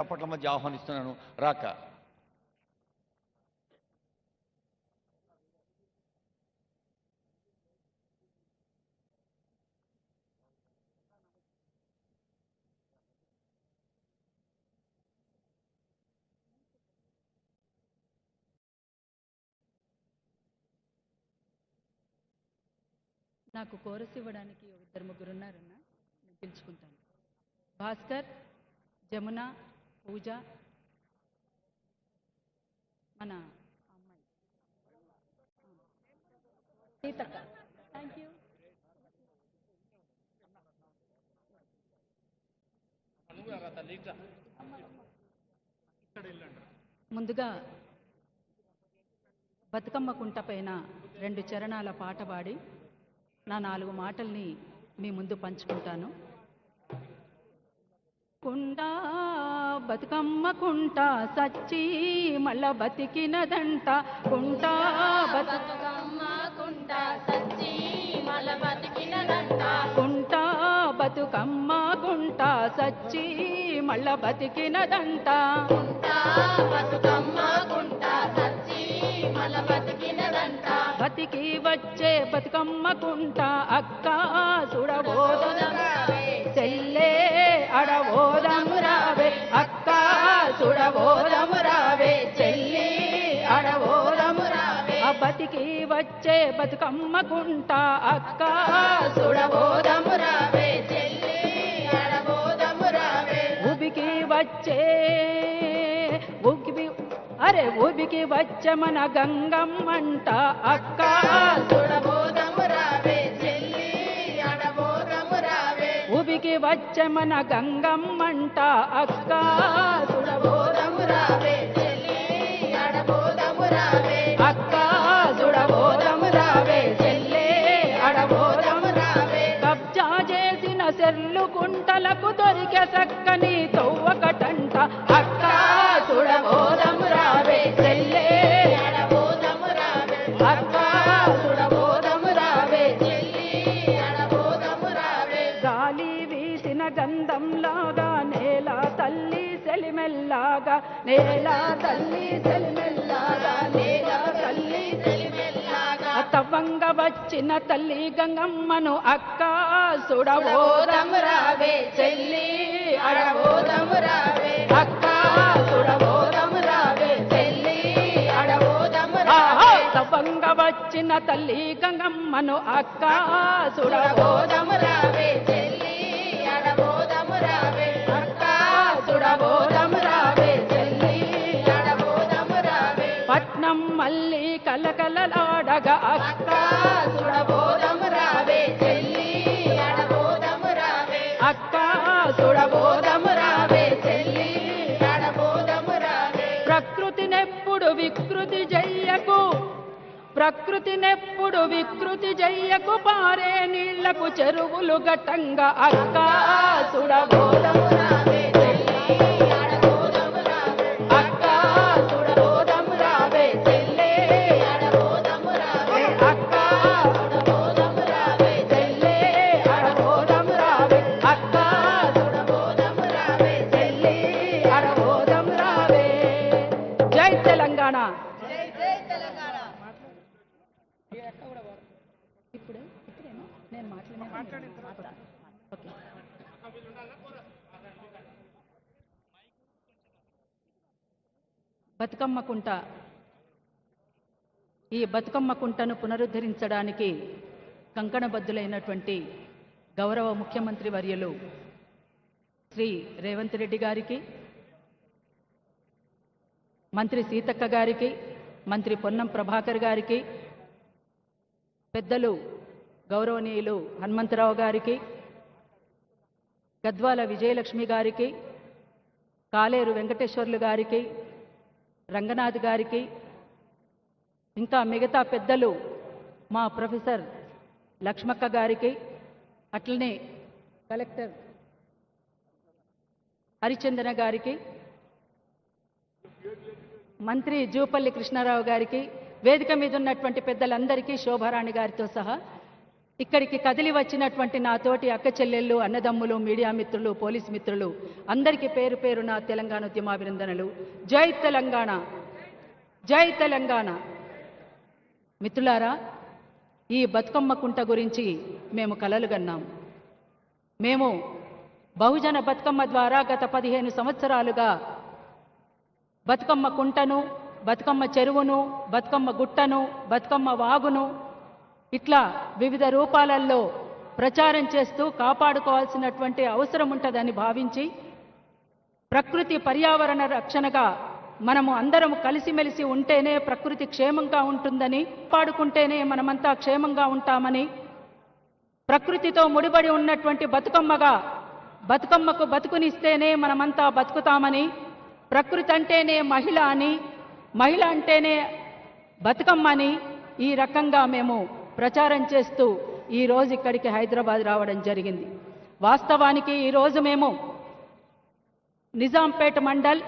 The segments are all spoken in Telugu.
చప్పట్ల మధ్య ఆహ్వానిస్తున్నాను రాక. నాకు కోరస్ ఇవ్వడానికి ఇద్దరు ముగ్గురు ఉన్నారన్న, నేను పిలుచుకుంటాను. భాస్కర్, జమున, పూజ, మన అమ్మాయి సీతక్క. Thank you. ముందుగా బతుకమ్మ కుంట పైన 2 చరణాల పాట పాడి నా 4 మాటల్ని మీ ముందు పంచుకుంటాను. కుంట బతుకమ్మ కుంట సచ్చి మళ్ళ బతికినదంట. కుంట బతుకమ్మ కుంట సచ్చి మళ్ళ బతికినదంట. కుంట బతుకమ్మ కుంట సచ్చి మళ్ళ బతికినదంట. కుంట బతుకమ్మ కుంట సచ్చి మళ్ళ బతికినదంట. బతికి వచ్చే బతుకమ్మ కుంట అక్క సుడబోదం చెల్లే అడబోదం రావే. అక్క సుడబోదం రావే చెల్లి అడబోదం రావే. బతికి వచ్చే బతుకమ్మ కుంట అక్క సుడబోదం రావే చెల్లి అడబోదం రావే. ఉబికి వచ్చే ఉబికి వచ్చే మన గంగమ్మంట. అక్క సుడబోదం రావే చెల్లి అడబోదం రావే. ఉబికి వచ్చే మన గంగమ్మంట. అక్క సుడబోదం రావే చెల్లి అడబోదం రావే. అక్క సుడబోదం రావే చెల్లి అడబోదం రావే. కబ్జా చేసిన సెర్లు కుంటలకు దొరికే చక్కని తవ్వకటంట. అక్క సుడబోదం రావే చెల్లే అడబోదం రావే. అక్క సుడబోదం రావే చెల్లి అడబోదం రావే. గాలి వీసిన గంధంలాగా నేల తల్లి సెలిమెల్లాగా. నేల తల్లి సెలిమెల్లాగా. నేల తల్లి సెలిమెల్లాగా. తవ్వంగ వచ్చిన తల్లి గంగమ్మను అక్క సుడబోదం రావే చెల్లి అడబోదం రావే. అక్క సుడబోదం రావే చెల్లి అడబోదం రావే. తవ్వంగ వచ్చిన తల్లి గంగమ్మను అక్క సుడబోదం రావే చెల్లి అడబోదం రావే. అక్క సుడబోదం రావే చెల్లి అడబోదం రావే. పట్నం మళ్ళీ కలకలలాడగా అక్క సుడబోదం రావే చెల్లి అడబోదం రావే. అక్క సుడబోదం రావే చెల్లి అడబోదం రావే. ప్రకృతినెప్పుడు వికృతి చెయ్యకు. ప్రకృతినెప్పుడు వికృతి చెయ్యకు. పారే నీళ్లకు చెరువులు గట్టంగా. అక్క సుడబోదం రావే చెల్లి అడబోదం రావే. అక్క సుడబోదం రావే చెల్లి అడబోదం రావే. అక్క సుడబోదం రావే చెల్లి అడబోదం రావే. అక్క సుడబోదం రావే చెల్లి అడబోదం రావే. జై తెలంగాణ. ఇప్పుడేమో నేను మాట్లాడిన ఓకే. బతుకమ్మ కుంట, ఈ బతుకమ్మ కుంటను పునరుద్ధరించడానికి కంకణబద్దులైనటువంటి గౌరవ ముఖ్యమంత్రి వర్యులు శ్రీ రేవంత్ రెడ్డి గారికి, మంత్రి సీతక్క గారికి, మంత్రి పొన్నం ప్రభాకర్ గారికి, పెద్దలు గౌరవనీయులు హనుమంతరావు గారికి, గద్వాల విజయలక్ష్మి గారికి, కాలేరు వెంకటేశ్వర్లు గారికి, రంగనాథ్ గారికి, ఇంకా మిగతా పెద్దలు మా ప్రొఫెసర్ లక్ష్మక్క గారికి, అట్లనే కలెక్టర్ హరిచందన గారికి, మంత్రి జూపల్లి కృష్ణారావు గారికి, వేదిక మీద ఉన్నటువంటి పెద్దలందరికీ, శోభారాణి గారితో సహా ఇక్కడికి కదిలి వచ్చినటువంటి నా తోటి అక్క చెల్లెళ్ళు, అన్నదమ్ములు, మీడియా మిత్రులు, పోలీస్ మిత్రులు అందరికీ పేరు పేరున తెలంగాణ ఉద్యమాభినందనలు. జై తెలంగాణ, జై తెలంగాణ. మిత్రులారా, ఈ బతుకమ్మ కుంట గురించి మేము కలలు కన్నాం. మేము బహుజన బతుకమ్మ ద్వారా గత 15 సంవత్సరాలుగా బతుకమ్మ కుంటను, బతుకమ్మ చెరువును, బతుకమ్మ గుట్టను, బతుకమ్మ వాగును ఇట్లా వివిధ రూపాలలో ప్రచారం చేస్తూ కాపాడుకోవాల్సినటువంటి అవసరం ఉంటుందని భావించి ప్రకృతి పర్యావరణ రక్షణగా మనము అందరం కలిసిమెలిసి ఉంటేనే ప్రకృతి క్షేమంగా ఉంటుందని, కాపాడుకుంటేనే మనమంతా క్షేమంగా ఉంటామని, ప్రకృతితో ముడిపడి ఉన్నటువంటి బతుకమ్మగా బతుకమ్మకు బతుకునిస్తేనే మనమంతా బతుకుతామని, ప్రకృతి అంటేనే మహిళ అని, మహిళ అంటేనే బతుకమ్మ అని ఈ రకంగా మేము ప్రచారం చేస్తూ ఈరోజు ఇక్కడికి హైదరాబాద్ రావడం జరిగింది. వాస్తవానికి ఈరోజు మేము నిజాంపేట మండల్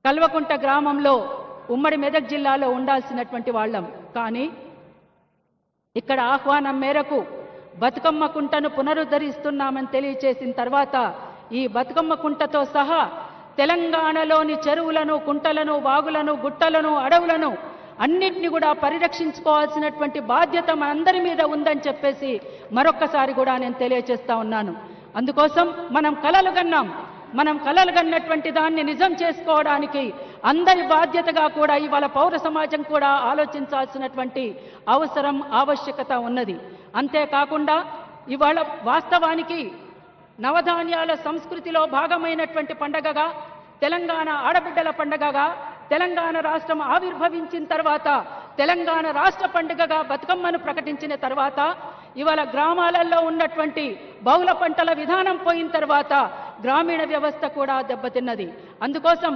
కల్వకుంట గ్రామంలో ఉమ్మడి మెదక్ జిల్లాలో ఉండాల్సినటువంటి వాళ్ళం. కానీ ఇక్కడ ఆహ్వానం మేరకు బతుకమ్మ కుంటను పునరుద్ధరిస్తున్నామని తెలియచేసిన తర్వాత ఈ బతుకమ్మ కుంటతో సహా తెలంగాణలోని చెరువులను, కుంటలను, వాగులను, గుట్టలను, అడవులను అన్నింటినీ కూడా పరిరక్షించుకోవాల్సినటువంటి బాధ్యత మనందరి మీద ఉందని చెప్పేసి మరొక్కసారి కూడా నేను తెలియచేస్తా ఉన్నాను. అందుకోసం మనం కలలు కన్నాం. మనం కలలు కన్నటువంటి దాన్ని నిజం చేసుకోవడానికి అందరి బాధ్యతగా కూడా ఇవాళ పౌర సమాజం కూడా ఆలోచించాల్సినటువంటి అవసరం, ఆవశ్యకత ఉన్నది. అంతేకాకుండా ఇవాళ వాస్తవానికి నవధాన్యాల సంస్కృతిలో భాగమైనటువంటి పండగగా, తెలంగాణ ఆడబిడ్డల పండగగా, తెలంగాణ రాష్ట్రం ఆవిర్భవించిన తర్వాత తెలంగాణ రాష్ట్ర పండుగగా బతుకమ్మను ప్రకటించిన తర్వాత ఇవాళ గ్రామాలలో ఉన్నటువంటి బహుళ పంటల విధానం పోయిన తర్వాత గ్రామీణ వ్యవస్థ కూడా దెబ్బతిన్నది. అందుకోసం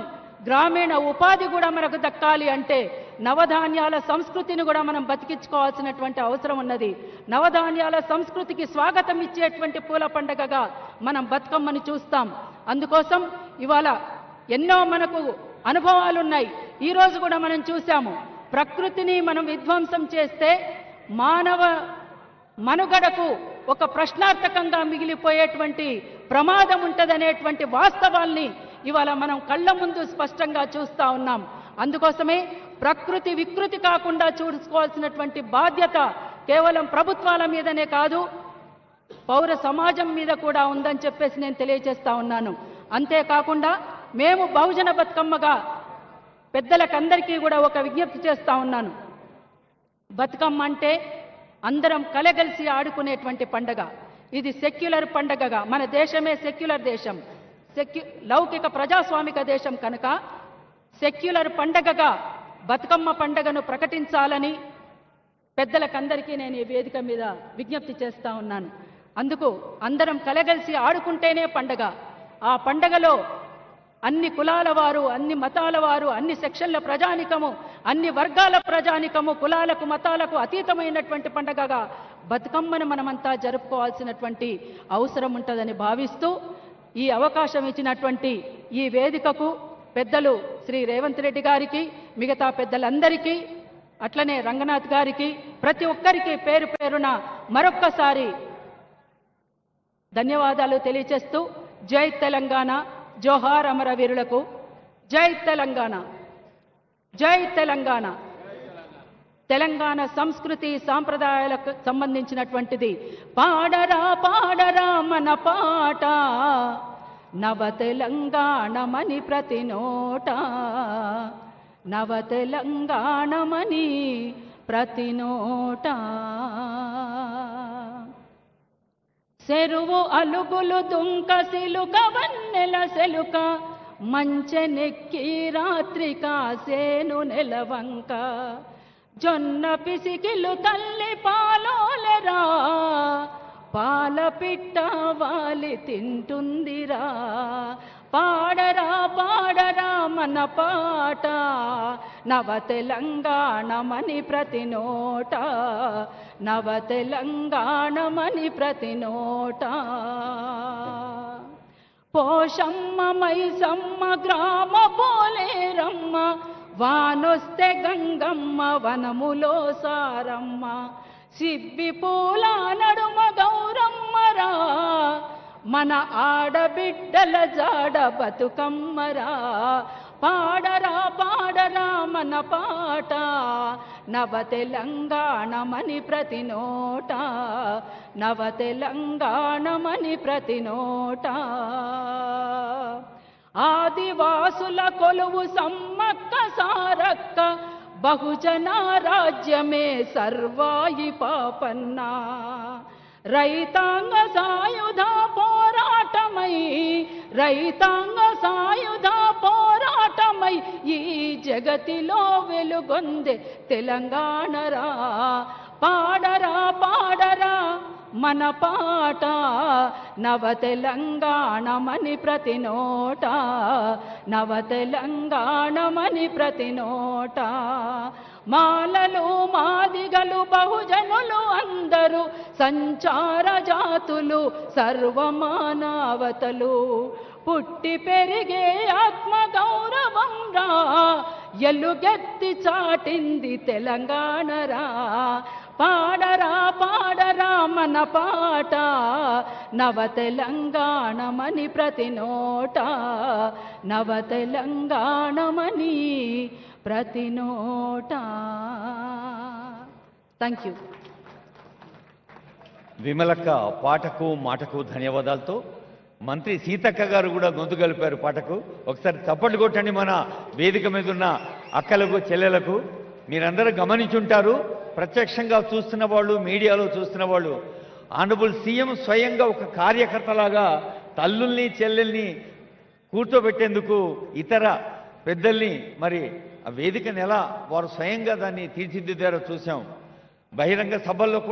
గ్రామీణ ఉపాధి కూడా మనకు దక్కాలి అంటే నవధాన్యాల సంస్కృతిని కూడా మనం బతికించుకోవాల్సినటువంటి అవసరం ఉన్నది. నవధాన్యాల సంస్కృతికి స్వాగతం ఇచ్చేటువంటి పూల పండుగగా మనం బతుకమ్మని చూస్తాం. అందుకోసం ఇవాళ ఎన్నో మనకు అనుభవాలు ఉన్నాయి. ఈరోజు కూడా మనం చూసాము, ప్రకృతిని మనం విధ్వంసం చేస్తే మానవ మనుగడకు ఒక ప్రశ్నార్థకంగా మిగిలిపోయేటువంటి ప్రమాదం ఉంటుందనేటువంటి వాస్తవాల్ని ఇవాళ మనం కళ్ళ ముందు స్పష్టంగా చూస్తూ ఉన్నాం. అందుకోసమే ప్రకృతి వికృతి కాకుండా చూసుకోవాల్సినటువంటి బాధ్యత కేవలం ప్రభుత్వాల మీదనే కాదు, పౌర సమాజం మీద కూడా ఉందని చెప్పేసి నేను తెలియజేస్తా ఉన్నాను. అంతేకాకుండా మేము బహుజన బతుకమ్మగా పెద్దలకందరికీ కూడా ఒక విజ్ఞప్తి చేస్తా ఉన్నాను. బతుకమ్మ అంటే అందరం కలగలిసి ఆడుకునేటువంటి పండగ. ఇది సెక్యులర్ పండగగా, మన దేశమే సెక్యులర్ దేశం, లౌకిక ప్రజాస్వామిక దేశం కనుక సెక్యులర్ పండగగా బతుకమ్మ పండగను ప్రకటించాలని పెద్దలకందరికీ నేను ఈ వేదిక మీద విజ్ఞప్తి చేస్తా ఉన్నాను. అందుకు అందరం కలగలిసి ఆడుకుంటేనే పండగ. ఆ పండగలో అన్ని కులాల వారు, అన్ని మతాల వారు, అన్ని సెక్షన్ల ప్రజానికము, అన్ని వర్గాల ప్రజానికము, కులాలకు మతాలకు అతీతమైనటువంటి పండగగా బతుకమ్మను మనమంతా జరుపుకోవాల్సినటువంటి అవసరం ఉంటుందని భావిస్తూ ఈ అవకాశం ఇచ్చినటువంటి ఈ వేదికకు పెద్దలు శ్రీ రేవంత్ రెడ్డి గారికి, మిగతా పెద్దలందరికీ, అట్లనే రంగనాథ్ గారికి, ప్రతి ఒక్కరికి పేరు పేరున మరొక్కసారి ధన్యవాదాలు తెలియజేస్తూ జై తెలంగాణ, జోహార్ అమరవీరులకు, జై తెలంగాణ, జై తెలంగాణ. తెలంగాణ సంస్కృతి సాంప్రదాయాలకు సంబంధించినటువంటిది పాడరా పాడరా మన పాట, నవ తెలంగాణమని ప్రతి నోట, నవ తెలంగాణమని ప్రతి నోట. చెరువు అలుగులు దుంక సిలుక వన్నెల సెలుక, మంచెనెక్కి రాత్రి కాసేను నెలవంక, జొన్న పిసికిలు తల్లి పాలోలెరా, పాల పిట్ట వాలి తింటుందిరా. పాడరా పాడరా మన పాట, నవ తెలంగాణమని ప్రతి నోట, నవ తెలంగాణమని ప్రతి నోట. పోషమ్మ మైసమ్మ గ్రామ పోలేరమ్మ, వానొస్తే గంగమ్మ వనములో సారమ్మ సిబ్బి పూల నడుమ గౌరమ్మరా మన ఆడబిడ్డల జాడ బతుకమ్మరా పాడరా పాడరా మన పాట నవ తెలంగాణమని ప్రతి నోట నవ తెలంగాణమని ప్రతి నోట ఆదివాసుల కొలువు సమ్మక్క సారక్క బహుజన రాజ్యమే సర్వాయి పాపన్న రైతాంగ సాయుధ పోరాటమై రైతాంగ సాయుధ పోరాటమై ఈ జగతిలో వెలుగొందే తెలంగాణరా పాడరా పాడరా మన పాట నవ తెలంగాణమని ప్రతి నోట నవ తెలంగాణమని ప్రతి నోట మాలలు మాదిగలు బహుజనులు అందరూ సంచార జాతులు సర్వమానవతలు పుట్టి పెరిగే ఆత్మ గౌరవం రా ఎలుగెత్తి చాటింది తెలంగాణరా పాడరా పాడరా మన పాట నవ తెలంగాణమని ప్రతి నోట నవ తెలంగాణమని ప్రతి నోట థ్యాంక్ యూ. విమలక్క పాటకు మాటకు ధన్యవాదాలతో మంత్రి సీతక్క గారు కూడా గొంతు కలిపారు పాటకు. ఒకసారి చప్పట్లు కొట్టండి మన వేదిక మీద ఉన్న అక్కలకు చెల్లెలకు. మీరందరూ గమనించుంటారు, ప్రత్యక్షంగా చూస్తున్న వాళ్ళు, మీడియాలో చూస్తున్న వాళ్ళు, ఆనరబుల్ సీఎం స్వయంగా ఒక కార్యకర్తలాగా తల్లుల్ని చెల్లెల్ని కూర్చోబెట్టేందుకు ఇతర పెద్దల్ని మరి ఆ వేదికను ఎలా వారు స్వయంగా దాన్ని తీర్చిదిద్దారో చూసాం. బహిరంగ సభల్లో